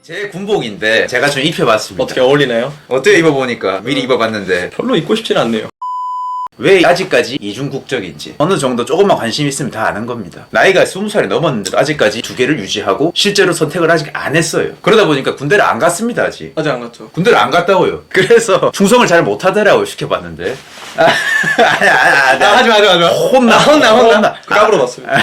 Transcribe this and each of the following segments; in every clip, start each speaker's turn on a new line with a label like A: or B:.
A: 제 군복인데 제가 좀 입혀봤습니다.
B: 어떻게 어울리나요?
A: 어때요? 입어보니까 미리 입어봤는데
B: 별로 입고 싶지는 않네요.
A: 왜 아직까지 이중국적인지 어느 정도 조금만 관심 있으면 다 아는 겁니다. 나이가 20살이 넘었는데도 아직까지 두 개를 유지하고 실제로 선택을 아직 안 했어요. 그러다 보니까 군대를 안 갔습니다. 아직
B: 안 갔죠.
A: 군대를 안 갔다고요. 그래서 충성을 잘 못하더라고요. 시켜봤는데
B: 하지마.
A: 혼나
B: 까불어 봤습니다.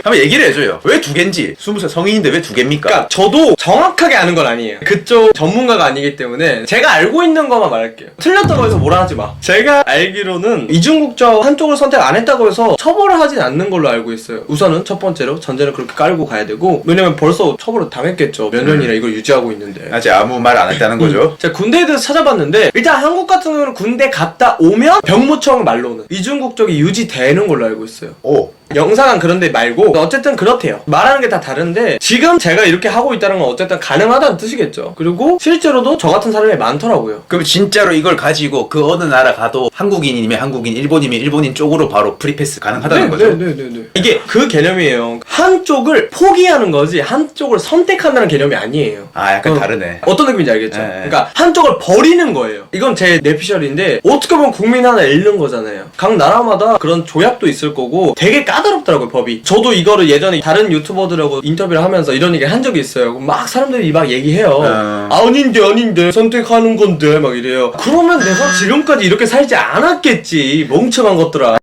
A: 한번 얘기를 해줘요. 왜 두 개인지. 20살 성인인데 왜 두 개입니까?
B: 그러니까 저도 정확하게 아는 건 아니에요. 그쪽 전문가가 아니기 때문에 제가 알고 있는 것만 말할게요. 틀렸다고 해서 뭐라 하지 마. 제가 알기로는 이중국적 한쪽을 선택 안 했다고 해서 처벌을 하진 않는 걸로 알고 있어요. 우선은 첫 번째로 전제는 그렇게 깔고 가야 되고, 왜냐면 벌써 처벌을 당했겠죠. 몇 년이나 이걸 유지하고 있는데.
A: 아직 아무 말 안 했다는 거죠.
B: 제가 군대에 대해서 찾아봤는데 일단 한국 같은 경우는 군대 갔다 오면 병무청 말로는 이중국적이 유지되는 걸로 알고 있어요.
A: 오.
B: 영상은 그런데 말고 어쨌든 그렇대요. 말하는 게 다 다른데 지금 제가 이렇게 하고 있다는 건 어쨌든 가능하다는 뜻이겠죠. 그리고 실제로도 저 같은 사람이 많더라고요.
A: 그럼 진짜로 이걸 가지고 그 어느 나라 가도 한국인이면 한국인, 일본이면 일본인 쪽으로 바로 프리패스 가능하다는 거죠?
B: 네. 이게 그 개념이에요. 한쪽을 포기하는 거지 한쪽을 선택한다는 개념이 아니에요.
A: 아, 약간 다르네.
B: 어떤 느낌인지 알겠죠?
A: 네.
B: 그러니까 한쪽을 버리는 거예요. 이건 제 내피셜인데 어떻게 보면 국민 하나 잃는 거잖아요. 각 나라마다 그런 조약도 있을 거고 되게 까다롭더라고요, 법이. 저도 이거를 예전에 다른 유튜버들하고 인터뷰를 하면서 이런 얘기를 한 적이 있어요. 막 사람들이 막 얘기해요. 아닌데 선택하는 건데 막 이래요. 그러면 내가 지금까지 이렇게 살지 않았겠지, 멍청한 것들아.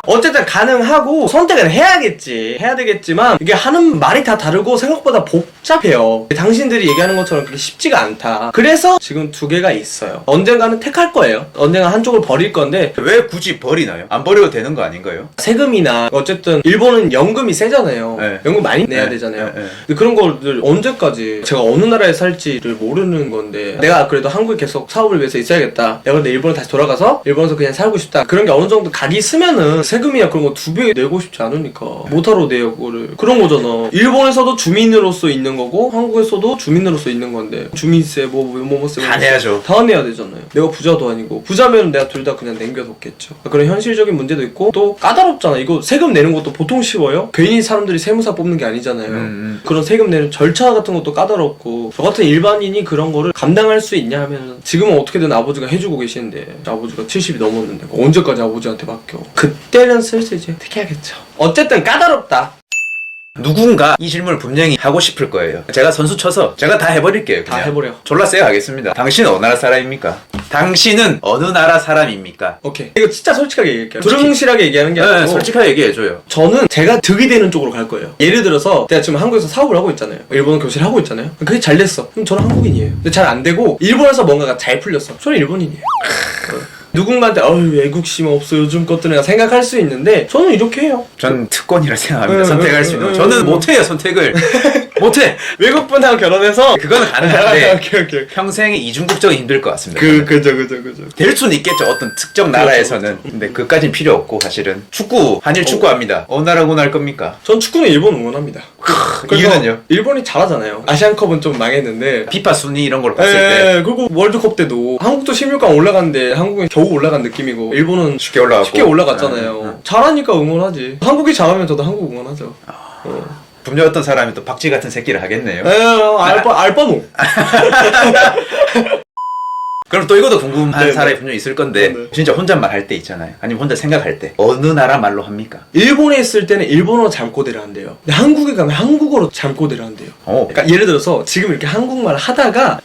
B: 어쨌든 가능하고 선택은 해야 되겠지만 이게 하는 말이 다 다르고 생각보다 복잡해요. 당신들이 얘기하는 것처럼 그게 쉽지가 않다. 그래서 지금 두 개가 있어요. 언젠가는 택할 거예요. 언젠가 한쪽을 버릴 건데
A: 왜 굳이 버리나요? 안 버려도 되는 거 아닌가요?
B: 세금이나 어쨌든 일본은 연금이 세잖아요.
A: 네.
B: 연금 많이 내야 되잖아요. 근데 그런 거를 언제까지 제가 어느 나라에 살지를 모르는 건데 내가 그래도 한국에 계속 사업을 위해서 있어야겠다. 내가 근데 일본에 다시 돌아가서 일본에서 그냥 살고 싶다. 그런 게 어느 정도 각이 있으면은 세금이나 그런 거 2배 내고 싶지 않으니까 못하러 내요 그거를. 그런 거잖아. 일본에서도 주민으로서 있는 거고 한국에서도 주민으로서 있는 건데 주민세 뭐뭐세
A: 다 내야죠.
B: 다 내야 되잖아요. 내가 부자도 아니고 부자면 내가 둘 다 그냥 남겨뒀겠죠. 그런 현실적인 문제도 있고 또 까다롭잖아. 이거 세금 내는 것도 보통 쉬워요? 괜히 사람들이 세무사 뽑는 게 아니잖아요. 그런 세금 내는 절차 같은 것도 까다롭고 저 같은 일반인이 그런 거를 감당할 수 있냐 하면 지금은 어떻게든 아버지가 해주고 계시는데 아버지가 70이 넘었는데 언제까지 아버지한테 맡겨. 그때는 슬슬 이제 택해야겠죠. 어쨌든 까다롭다.
A: 누군가 이 질문을 분명히 하고 싶을 거예요. 제가 선수 쳐서 제가 다 해버릴게요. 그냥.
B: 다 해버려.
A: 졸라 세게 하겠습니다. 당신은 어느 나라 사람입니까? 당신은 어느 나라 사람입니까?
B: 오케이. 이거 진짜 솔직하게 얘기할게요. 두루뭉실하게 얘기하는 게 아니고
A: 네, 솔직하게 얘기해줘요.
B: 저는 제가 득이 되는 쪽으로 갈 거예요. 예를 들어서 내가 지금 한국에서 사업을 하고 있잖아요. 일본어 교실을 하고 있잖아요. 그게 잘 됐어. 그럼 저는 한국인이에요. 근데 잘 안 되고 일본에서 뭔가가 잘 풀렸어. 저는 일본인이에요. 누군가한테 애국심 없어 요즘 것들은 생각할 수 있는데 저는 이렇게 해요.
A: 전 특권이라 생각합니다. 선택할 수 있는. 저는 못해요, 선택을. 못해.
B: 외국분하고 결혼해서
A: 그거는 가능한데
B: 오케이.
A: 평생에 이중국적은 힘들 것 같습니다.
B: 그죠.
A: 될 수는 있겠죠. 어떤 특정 나라에서는. 근데 그까진 필요 없고 사실은. 축구, 한일 축구합니다. 어느 나라 응원할 겁니까?
B: 전 축구는 일본 응원합니다.
A: 이유는요?
B: 일본이 잘하잖아요. 아시안컵은 좀 망했는데
A: 피파 순위 이런 걸 봤을 때
B: 그리고 월드컵 때도 한국도 16강 올라갔는데 한국은 겨우 올라간 느낌이고 일본은
A: 쉽게 올라갔고
B: 쉽게 올라갔잖아요. 잘하니까 응원하지. 한국이 잘하면 저도 한국 응원하죠.
A: 분명 어떤 사람이 또 박쥐 같은 새끼를 하겠네요.
B: 알바노.
A: 그럼 또 이것도 궁금한
B: 네네.
A: 사람이 분명히 있을 건데
B: 네네.
A: 진짜 혼잣말 할 때 있잖아요. 아니면 혼자 생각할 때 어느 나라 말로 합니까?
B: 일본에 있을 때는 일본어로 잠꼬대를 한대요. 근데 한국에 가면 한국어로 잠꼬대를 한대요. 그러니까 예를 들어서 지금 이렇게 한국말 하다가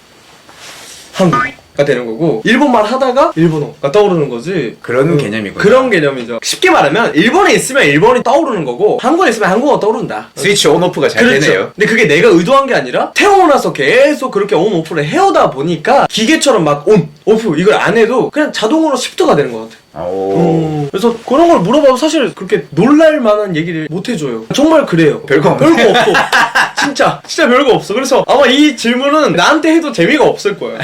B: 한국가 되는 거고 일본말 하다가 일본어가 떠오르는 거지.
A: 그런 개념이구나.
B: 그런 개념이죠. 쉽게 말하면 일본에 있으면 일본이 떠오르는 거고 한국에 있으면 한국어가 떠오른다.
A: 스위치 온오프가 잘
B: 그렇죠.
A: 되네요.
B: 근데 그게 내가 의도한 게 아니라 태어나서 계속 그렇게 온 오프를 해오다 보니까 기계처럼 막 온 오프 이걸 안 해도 그냥 자동으로 시프트가 되는 것 같아. 그래서 그런 걸 물어봐도 사실 그렇게 놀랄 만한 얘기를 못 해줘요. 정말 그래요.
A: 별거 없네.
B: 별거 없어. 진짜 별거 없어. 그래서 아마 이 질문은 나한테 해도 재미가 없을 거야.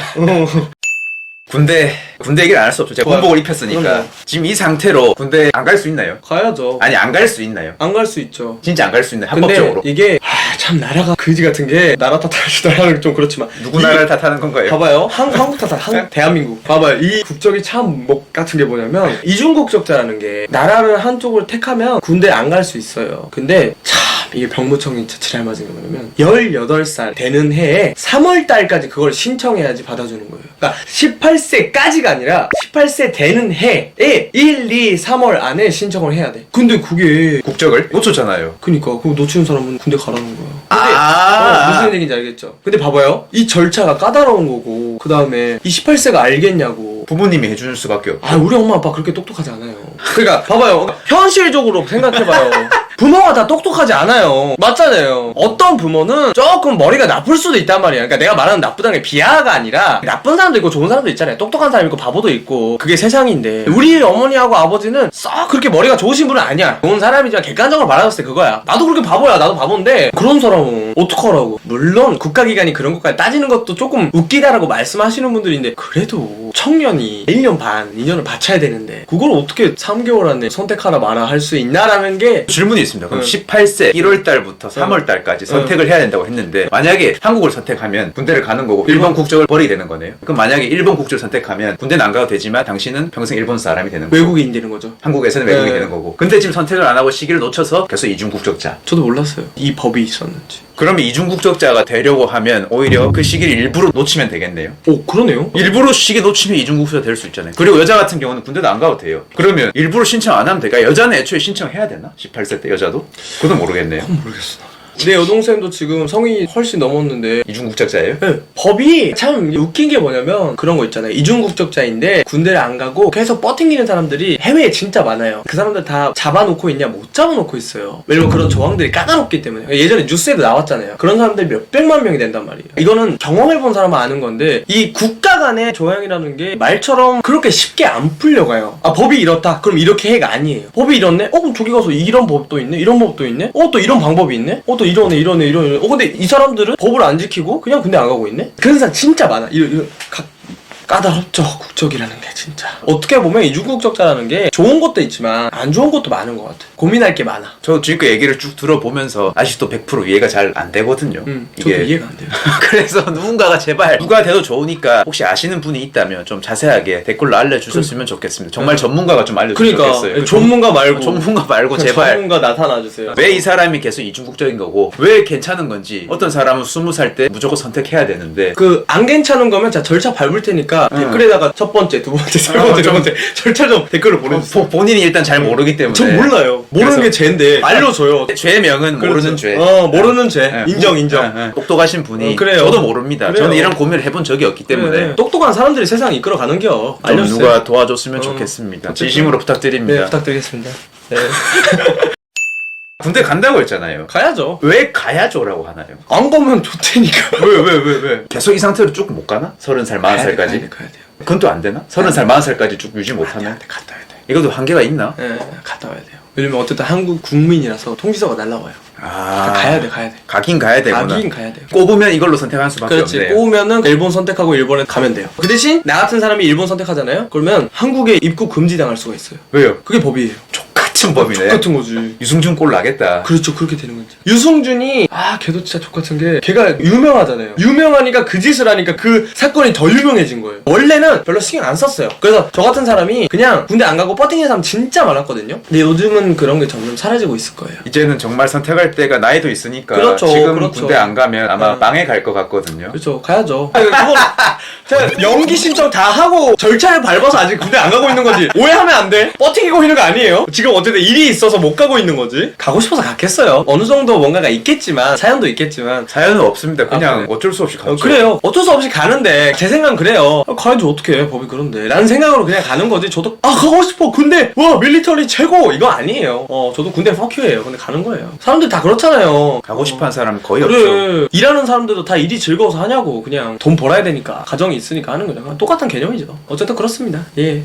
A: 군대 얘기를 안 할 수 없죠. 제가 군복을 입혔으니까.
B: 그럼요.
A: 지금 이 상태로 군대 안 갈 수 있나요?
B: 가야죠.
A: 아니 안 갈 수 있나요?
B: 안 갈 수 있죠.
A: 진짜 안 갈 수 있나요?
B: 근데
A: 합법적으로.
B: 이게 참 나라가 그지 같은 게 나라 탓하는 좀 그렇지만
A: 누구 나라를 탓하는 건가요?
B: 봐봐요. 한국 탓한 대한민국. 봐봐요. 이 국적이 참 목 같은 게 뭐냐면 이중국적자라는 게 나라를 한쪽을 택하면 군대 안 갈 수 있어요. 근데 참 이게 병무청이 진짜 지랄 맞은 게 뭐냐면 18살 되는 해에 3월달까지 그걸 신청해야지 받아주는 거예요. 그러니까 18세까지가 아니라 18세 되는 해에 1, 2, 3월 안에 신청을 해야 돼. 근데 그게
A: 국적을 놓쳤잖아요.
B: 그니까 그거 놓치는 사람은 군대 가라는 거야.
A: 아.
B: 무슨 얘기인지 알겠죠? 근데 봐봐요. 이 절차가 까다로운 거고 그 다음에 이 18세가 알겠냐고.
A: 부모님이 해주는 수밖에 없고.
B: 아 우리 엄마 아빠 그렇게 똑똑하지 않아요. 그러니까 봐봐요. 현실적으로 생각해봐요. 부모가 다 똑똑하지 않아요. 맞잖아요. 어떤 부모는 조금 머리가 나쁠 수도 있단 말이야. 그러니까 내가 말하는 나쁘다는 게 비하가 아니라 나쁜 사람도 있고 좋은 사람도 있잖아요. 똑똑한 사람 있고 바보도 있고 그게 세상인데 우리 어머니하고 아버지는 썩 그렇게 머리가 좋으신 분은 아니야. 좋은 사람이지만 객관적으로 말하셨을 때 그거야. 나도 그렇게 바보야. 나도 바본데 그런 사람은 어떡하라고. 물론 국가기관이 그런 것까지 따지는 것도 조금 웃기다라고 말씀하시는 분들인데 그래도 청년이 1년 반, 2년을 바쳐야 되는데 그걸 어떻게 3개월 안에 선택하라 마라 할 수 있나라는 게
A: 질문이 있습니다. 그럼 18세 1월달부터 3월달까지 선택을 해야 된다고 했는데 만약에 한국을 선택하면 군대를 가는 거고 일본 국적을 버리게 되는 거네요. 그럼 만약에 일본 국적을 선택하면 군대는 안 가도 되지만 당신은 평생 일본 사람이 되는 거고
B: 외국인 되는 거죠.
A: 한국에서는 외국인이
B: 네.
A: 되는 거고 근데 지금 선택을 안 하고 시기를 놓쳐서 계속 이중 국적자.
B: 저도 몰랐어요. 이 법이 있었는지.
A: 그러면 이중 국적자가 되려고 하면 오히려 그 시기를 일부러 놓치면 되겠네요.
B: 오 그러네요.
A: 일부러 시기 놓치면 이중 국적자 될 수 있잖아요. 그리고 여자 같은 경우는 군대도 안 가도 돼요. 그러면 일부러 신청 안 하면 될까? 여자는 애초에 신청해야 되나? 18세 때 여자도? 그건 모르겠네요.
B: 모르겠어. 내 여동생도 지금 성인이 훨씬 넘었는데
A: 이중 국적자예요?
B: 네, 법이 참 웃긴 게 뭐냐면 그런 거 있잖아요. 이중국적자인데 군대를 안 가고 계속 뻗팅기는 사람들이 해외에 진짜 많아요. 그 사람들 다 잡아놓고 있냐? 못 잡아놓고 있어요. 왜냐면 그런 조항들이 까다롭기 때문에. 예전에 뉴스에도 나왔잖아요. 그런 사람들이 몇백만 명이 된단 말이에요. 이거는 경험해본 사람은 아는 건데 이 국가 간의 조항이라는 게 말처럼 그렇게 쉽게 안 풀려가요. 아 법이 이렇다? 그럼 이렇게 해가 아니에요. 법이 이렇네? 그럼 저기 가서 이런 법도 있네? 이런 법도 있네? 또 이런 방법이 있네? 또 이러네. 근데 이 사람들은 법을 안 지키고 그냥 군대 안 가고 있네? 그런 사람 진짜 많아. 까다롭죠. 국적이라는 게 진짜. 어떻게 보면 이중국적자라는 게 좋은 것도 있지만 안 좋은 것도 많은 것 같아. 고민할 게 많아.
A: 저 지금까지 얘기를 쭉 들어보면서 아직도 100% 이해가 잘 안 되거든요.
B: 저도 이해가 안 돼요.
A: 그래서 누군가가 제발 누가 돼도 좋으니까 혹시 아시는 분이 있다면 좀 자세하게 댓글로 알려주셨으면 좋겠습니다. 정말 전문가가 좀 알려주셨으면 좋겠어요.
B: 그러니까 전문가 말고
A: 제발
B: 전문가 나타나주세요.
A: 왜 이 사람이 계속 이중국적인 거고 왜 괜찮은 건지. 어떤 사람은 20살 때 무조건 선택해야 되는데
B: 그 안 괜찮은 거면 자 절차 밟을 테니까 댓글에다가 첫 번째, 두 번째, 세 번째, 네 번째 절차 좀 댓글을 보내주세요.
A: 본인이 일단 잘 모르기 때문에.
B: 전 몰라요. 모르는 게 죄인데 알려줘요.
A: 죄명은
B: 그렇죠.
A: 모르는 죄.
B: 모르는 죄.
A: 네.
B: 인정.
A: 똑똑하신 분이
B: 그래요.
A: 저도 모릅니다.
B: 그래요.
A: 저는 이런 고민을 해본 적이 없기 때문에
B: 그래. 똑똑한 사람들이 세상 이끌어가는겨.
A: 좀
B: 알려주세요.
A: 누가 도와줬으면 좋겠습니다. 진심으로 부탁드립니다.
B: 네, 부탁드리겠습니다. 네.
A: 군대 간다고 했잖아요.
B: 가야죠.
A: 왜 가야죠라고 하나요?
B: 안 가면 좋다니까.
A: 왜? 계속 이 상태로 쭉 못 가나? 30살, 40살까지?
B: 가야 돼요.
A: 그건 또 안 되나? 30살, 40살까지 쭉 유지 못하면?
B: 갔다 와야 돼.
A: 이것도 한계가 있나?
B: 네, 갔다 와야 돼요. 왜냐면 어쨌든 한국 국민이라서 통지서가 날라와요. 가야 돼.
A: 가긴 가야 되구나.
B: 가긴 가야 돼요.
A: 꼽으면 이걸로 선택할 수밖에
B: 그렇지.
A: 없네요.
B: 꼬우면은 일본 선택하고 일본에 가면 돼요. 그 대신 나 같은 사람이 일본 선택하잖아요. 그러면 한국에 입국 금지당할 수가 있어요.
A: 왜요?
B: 그게 법이에요.
A: 족같은 법이네.
B: 똑같은 거지.
A: 유승준 꼴 나겠다.
B: 그렇죠. 그렇게 되는 거지. 유승준이 걔도 진짜 족같은 게 걔가 유명하잖아요. 유명하니까 그 짓을 하니까 그 사건이 더 유명해진 거예요. 원래는 별로 신경 안 썼어요. 그래서 저 같은 사람이 그냥 군대 안 가고 뻗팅하는 사람 진짜 많았거든요. 근데 요즘은 그런 게 점점 사라지고 있을 거예요.
A: 이제는 정말 선택할 때가 나이도 있으니까
B: 그렇죠,
A: 지금
B: 그렇죠.
A: 군대 안 가면 아마 빵에 갈 것 같거든요.
B: 그렇죠. 가야죠. 그건 제가 연기 신청 다 하고 절차를 밟아서 아직 군대 안 가고 있는 거지. 오해하면 안 돼. 뻗팅이고 있는 거 아니에요. 지금 어쨌든 일이 있어서 못 가고 있는 거지. 가고 싶어서 갔겠어요. 어느 정도 뭔가가 있겠지만 사연도 있겠지만
A: 사연은 없습니다. 그냥
B: 그래.
A: 어쩔 수 없이 갔죠.
B: 그래요. 어쩔 수 없이 가는데 제 생각은 그래요. 가야지 어떻게 해. 법이 그런데 라는 생각으로 그냥 가는 거지. 저도 가고 싶어. 군대 와 밀리터리 최고 이거 아니에요. 저도 군대 퍼큐예요. 근데 가는 거예요. 사람들 다 그렇잖아요.
A: 가고 싶어하는 사람 거의 없죠.
B: 그래. 일하는 사람들도 다 일이 즐거워서 하냐고. 그냥 돈 벌어야 되니까 가정이 있으니까 하는 거잖아. 똑같은 개념이죠. 어쨌든 그렇습니다. 예.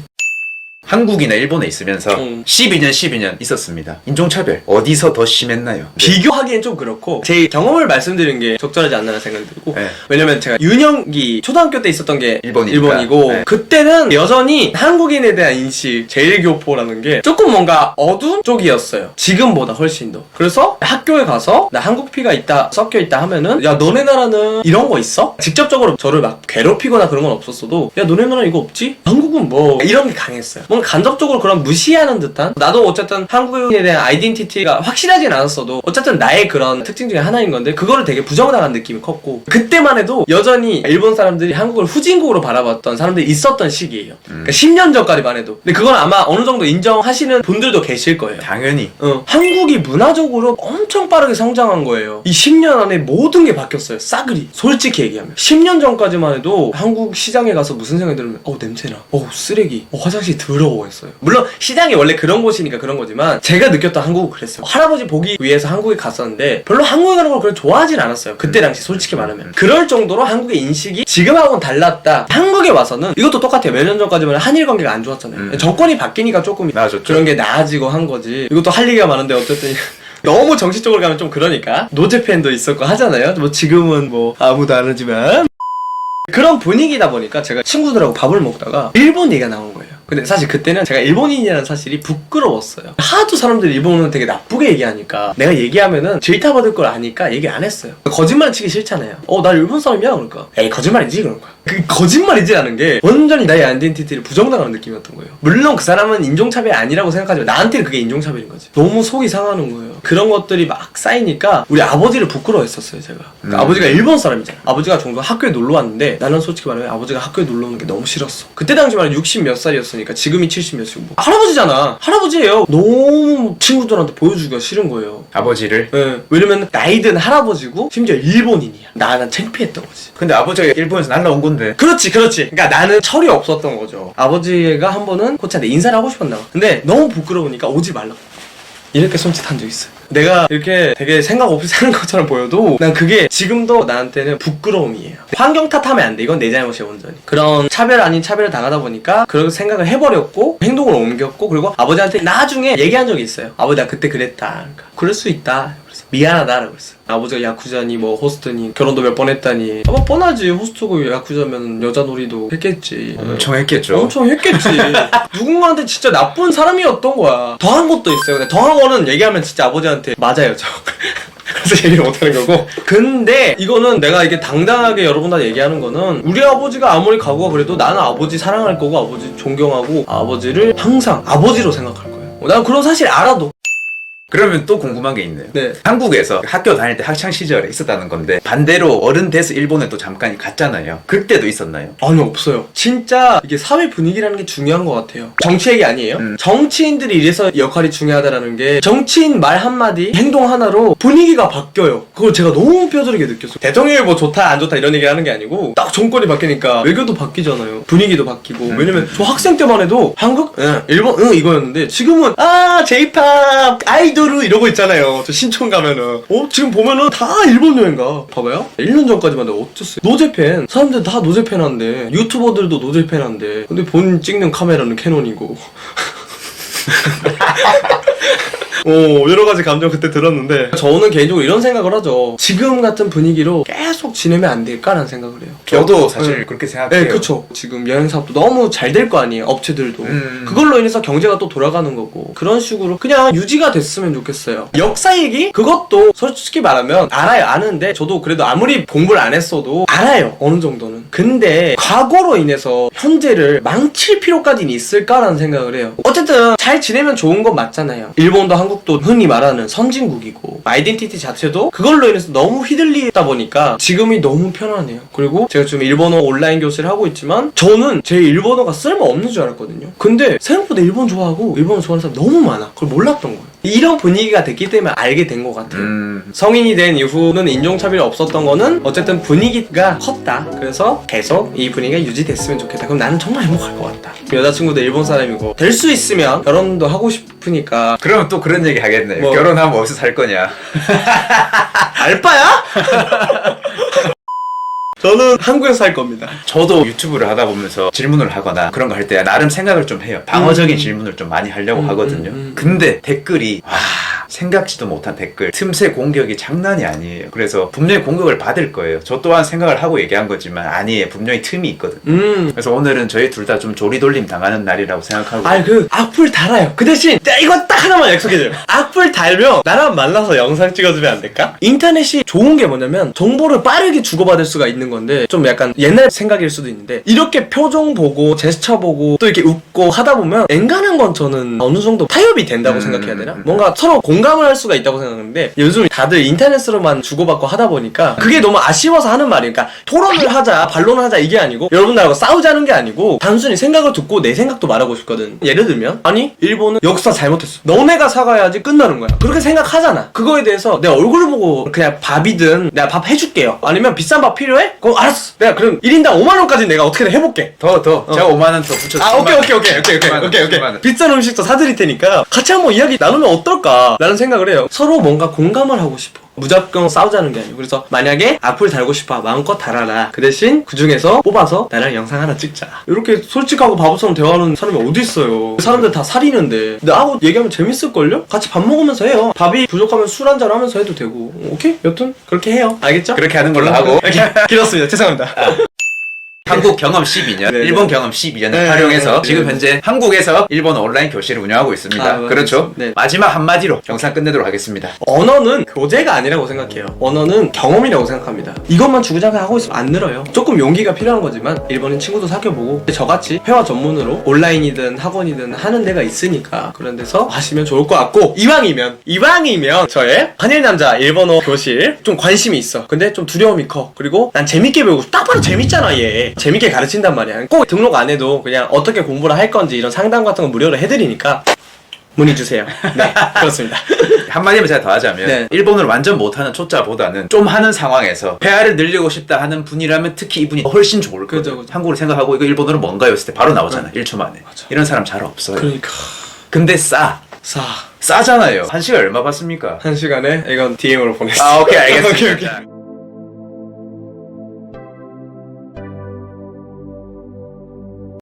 A: 한국이나 일본에 있으면서 12년 있었습니다. 인종차별 어디서 더 심했나요?
B: 비교하기엔 좀 그렇고 제 경험을 말씀드리는 게 적절하지 않나 생각이 들고
A: 네.
B: 왜냐면 제가 유년기 초등학교 때 있었던 게
A: 일본이니까.
B: 일본이고
A: 네.
B: 그때는 여전히 한국인에 대한 인식 제일교포라는 게 조금 뭔가 어두운 쪽이었어요. 지금보다 훨씬 더. 그래서 학교에 가서 나 한국 피가 있다 섞여 있다 하면은 야 너네 나라는 이런 거 있어? 직접적으로 저를 막 괴롭히거나 그런 건 없었어도 야 너네 나라 이거 없지? 한국은 뭐 이런 게 강했어요. 뭔가 저는 간접적으로 그런 무시하는 듯한, 나도 어쨌든 한국에 대한 아이덴티티가 확실하진 않았어도 어쨌든 나의 그런 특징 중에 하나인 건데 그거를 되게 부정당한 느낌이 컸고, 그때만 해도 여전히 일본 사람들이 한국을 후진국으로 바라봤던 사람들이 있었던 시기예요. 그러니까 10년 전까지만 해도. 근데 그건 아마 어느 정도 인정하시는 분들도 계실 거예요.
A: 당연히.
B: 한국이 문화적으로 엄청 빠르게 성장한 거예요. 이 10년 안에 모든 게 바뀌었어요. 싸그리. 솔직히 얘기하면 10년 전까지만 해도 한국 시장에 가서 무슨 생각이 들으면 냄새나, 쓰레기, 화장실 더러워 했어요. 물론 시장이 원래 그런 곳이니까 그런 거지만 제가 느꼈던 한국은 그랬어요. 할아버지 보기 위해서 한국에 갔었는데 별로 한국에 가는 걸 그렇게 좋아하진 않았어요. 그때 당시 솔직히 말하면. 그럴 정도로 한국의 인식이 지금하고는 달랐다. 한국에 와서는 이것도 똑같아요. 몇 년 전까지만 한일 관계가 안 좋았잖아요. 정권이 바뀌니까 조금
A: 나아졌죠.
B: 그런 게 나아지고 한 거지. 이것도 할 얘기가 많은데 어쨌든 너무 정치적으로 가면 좀 그러니까 노제팬도 있었고 하잖아요. 뭐 지금은 뭐 아무도 안 하지만 그런 분위기다 보니까 제가 친구들하고 밥을 먹다가 일본 얘기가 나온 거예요. 근데 사실 그때는 제가 일본인이라는 사실이 부끄러웠어요. 하도 사람들이 일본어는 되게 나쁘게 얘기하니까 내가 얘기하면은 질타받을 걸 아니까 얘기 안 했어요. 거짓말 치기 싫잖아요. 나 일본 사람이야? 그러니까 에이 거짓말이지 그런 거야. 그 거짓말이지 라는 게 완전히 나의 아이덴티티를 부정당하는 느낌이었던 거예요. 물론 그 사람은 인종차별이 아니라고 생각하지만 나한테는 그게 인종차별인 거지. 너무 속이 상하는 거예요. 그런 것들이 막 쌓이니까 우리 아버지를 부끄러워했었어요 제가. 그러니까 아버지가 일본 사람이잖아. 아버지가 종종 학교에 놀러 왔는데 나는 솔직히 말하면 아버지가 학교에 놀러 오는 게 너무 싫었어. 그때 당시만 60 몇 살이었으니까 지금이 70 몇이고 뭐. 할아버지잖아. 할아버지예요. 너무 친구들한테 보여주기가 싫은 거예요.
A: 아버지를?
B: 네. 왜냐면 나이 든 할아버지고 심지어 일본인이야. 나는 창피했던 거지.
A: 근데 아버지가 일본에서 날라온 건데.
B: 그렇지. 그러니까 나는 철이 없었던 거죠. 아버지가 한 번은 코치한테 인사를 하고 싶었나 봐. 근데 너무 부끄러우니까 오지 말라고 이렇게 손짓한 적 있어요. 내가 이렇게 되게 생각 없이 사는 것처럼 보여도 난 그게 지금도 나한테는 부끄러움이에요. 환경 탓하면 안 돼. 이건 내 잘못이야 완전히. 그런 차별 아닌 차별을 당하다 보니까 그런 생각을 해버렸고 행동을 옮겼고, 그리고 아버지한테 나중에 얘기한 적이 있어요. 아버지 나 그때 그랬다. 그러니까 그럴 수 있다. 그래서 미안하다라고 했어요. 아버지가 야쿠자니 뭐 호스트니 결혼도 몇 번 했다니. 뭐 뻔하지. 호스트고 야쿠자면 여자 놀이도 했겠지.
A: 엄청 했겠죠.
B: 엄청 했겠지. 누군가한테 진짜 나쁜 사람이었던 거야. 더한 것도 있어요. 근데 더한 거는 얘기하면 진짜 아버지한테 맞아요 저. 그래서 얘기를 못하는 거고. 근데 이거는 내가 이게 당당하게 여러분한테 얘기하는 거는 우리 아버지가 아무리 각오가 그래도 나는 아버지 사랑할 거고 아버지 존경하고 아버지를 항상 아버지로 생각할 거예요. 난 그런 사실 알아도.
A: 그러면 또 궁금한 게 있네요.
B: 네.
A: 한국에서 학교 다닐 때 학창 시절에 있었다는 건데 반대로 어른 돼서 일본에 또 잠깐 갔잖아요. 그때도 있었나요?
B: 아니 없어요. 진짜 이게 사회 분위기라는 게 중요한 것 같아요. 정치 얘기 아니에요. 정치인들이 이래서 역할이 중요하다라는 게 정치인 말 한마디 행동 하나로 분위기가 바뀌어요. 그걸 제가 너무 뼈저리게 느꼈어요. 대통령이 뭐 좋다 안 좋다 이런 얘기 하는 게 아니고 딱 정권이 바뀌니까 외교도 바뀌잖아요. 분위기도 바뀌고. 왜냐면 저 학생 때만 해도 한국? 응. 일본? 응 이거였는데 지금은 제이팝 아이돌 이러고 있잖아요. 저 신촌 가면은 지금 보면은 다 일본 여행 가. 봐봐요. 1년 전까지만 해도 어땠어요? 노제팬. 사람들 다 노제팬 한데 유튜버들도 노제팬 한데 근데 본 찍는 카메라는 캐논이고 여러 가지 감정 그때 들었는데 저는 개인적으로 이런 생각을 하죠. 지금 같은 분위기로 계속 지내면 안 될까라는 생각을 해요.
A: 저도 사실 그렇게 생각해요.
B: 네, 그쵸. 지금 여행 사업도 너무 잘 될 거 아니에요. 업체들도. 그걸로 인해서 경제가 또 돌아가는 거고 그런 식으로 그냥 유지가 됐으면 좋겠어요. 역사 얘기? 그것도 솔직히 말하면 알아요. 아는데 저도 그래도 아무리 공부를 안 했어도 알아요. 어느 정도는. 근데 과거로 인해서 현재를 망칠 필요까지는 있을까라는 생각을 해요. 어쨌든 잘 지내면 좋은 건 맞잖아요. 일본도 한국도 흔히 말하는 선진국이고 아이덴티티 자체도 그걸로 인해서 너무 휘둘리다 보니까 지금이 너무 편하네요. 그리고 제가 지금 일본어 온라인 교실을 하고 있지만 저는 제 일본어가 쓸모없는 줄 알았거든요. 근데 생각보다 일본 좋아하고 일본어 좋아하는 사람 너무 많아. 그걸 몰랐던 거예요. 이런 분위기가 됐기 때문에 알게 된 것 같아요. 성인이 된 이후는 인종차별이 없었던 거는 어쨌든 분위기가 컸다. 그래서 계속 이 분위기가 유지됐으면 좋겠다. 그럼 나는 정말 행복할 것 같다. 여자친구도 일본 사람이고 될 수 있으면 결혼도 하고 싶으니까.
A: 그러면 또 그런 얘기 하겠네.
B: 뭐.
A: 결혼하면 어디서 살 거냐.
B: 알바야? 저는 한국에서 살 겁니다.
A: 저도 유튜브를 하다 보면서 질문을 하거나 그런 거 할 때 나름 생각을 좀 해요. 방어적인 질문을 좀 많이 하려고 하거든요. 근데 댓글이 생각지도 못한 댓글, 틈새 공격이 장난이 아니에요. 그래서 분명히 공격을 받을 거예요. 저 또한 생각을 하고 얘기한 거지만 아니에요. 분명히 틈이 있거든. 그래서 오늘은 저희 둘 다 좀 조리돌림 당하는 날이라고 생각하고.
B: 아니 그 악플 달아요. 그 대신 이거 딱 하나만 약속해줘요. 악플 달면 나랑 만나서 영상 찍어주면 안 될까? 인터넷이 좋은 게 뭐냐면 정보를 빠르게 주고받을 수가 있는 건데 좀 약간 옛날 생각일 수도 있는데 이렇게 표정 보고 제스처 보고 또 이렇게 웃고 하다 보면 엔간한 건 저는 어느 정도 타협이 된다고 생각해야 되나? 뭔가 서로 공감을 할 수가 있다고 생각하는데 요즘 다들 인터넷으로만 주고받고 하다 보니까 그게 너무 아쉬워서 하는 말이에요. 그러니까 토론을 하자, 반론을 하자 이게 아니고 여러분들하고 싸우자는 게 아니고 단순히 생각을 듣고 내 생각도 말하고 싶거든. 예를 들면 아니 일본은 역사 잘못했어. 너네가 사과해야지 끝나는 거야. 그렇게 생각하잖아. 그거에 대해서 내 얼굴을 보고 그냥 밥이든 내가 밥 해줄게요. 아니면 비싼 밥 필요해? 그럼 알았어. 내가 그럼 1인당 5만원까지 내가 어떻게든 해볼게.
A: 더 제가 5만 원 더 붙여서.
B: 아 오케이.
A: 10만 원.
B: 비싼 음식도 사드릴 테니까 같이 한번 이야기 나누면 어떨까 라는 생각을 해요. 서로 뭔가 공감을 하고 싶어. 무조건 싸우자는 게 아니고. 그래서 만약에 악플 달고 싶어 마음껏 달아라. 그 대신 그 중에서 뽑아서 나랑 영상 하나 찍자. 이렇게 솔직하고 바보처럼 대화하는 사람이 어디 있어요. 그 사람들 다 살이는데 나하고 얘기하면 재밌을걸요? 같이 밥 먹으면서 해요. 밥이 부족하면 술 한잔 하면서 해도 되고. 오케이? 여튼 그렇게 해요. 알겠죠?
A: 그렇게 하는 걸로 하고.
B: 길었습니다. 죄송합니다.
A: 한국 경험 12년,
B: 네네.
A: 일본 경험 12년
B: 네.
A: 활용해서
B: 네.
A: 지금 현재 한국에서 일본 온라인 교실을 운영하고 있습니다.
B: 아,
A: 그렇죠?
B: 네.
A: 마지막 한마디로 영상 끝내도록 하겠습니다.
B: 언어는 교재가 아니라고 생각해요. 언어는 경험이라고 생각합니다. 이것만 주구장창 하고 있으면 안 늘어요. 조금 용기가 필요한 거지만 일본인 친구도 사귀어보고 저같이 회화 전문으로 온라인이든 학원이든 하는 데가 있으니까 그런 데서 하시면 좋을 것 같고 이왕이면 저의 한일 남자 일본어 교실 좀 관심이 있어. 근데 좀 두려움이 커. 그리고 난 재밌게 배우고 싶어. 딱 봐도 재밌잖아 얘. 재밌게 가르친단 말이야. 꼭 등록 안 해도 그냥 어떻게 공부를 할 건지 이런 상담 같은 거 무료로 해드리니까 문의 주세요. 네, 그렇습니다.
A: 한마디만 제가 더 하자면
B: 네.
A: 일본어를 완전 못하는 초짜보다는 좀 하는 상황에서 회화를 늘리고 싶다 하는 분이라면 특히 이분이 훨씬 좋을 거예요.
B: 그죠.
A: 한국을 생각하고 이거 일본어로 뭔가요? 했을 때 바로 나오잖아. 1초 만에. 이런 사람 잘 없어요.
B: 그러니까
A: 근데 싸잖아요. 1시간 얼마 받습니까?
B: 1시간에 이건 DM으로 보냈어.
A: 아 오케이 알겠습니다.
B: 오케이.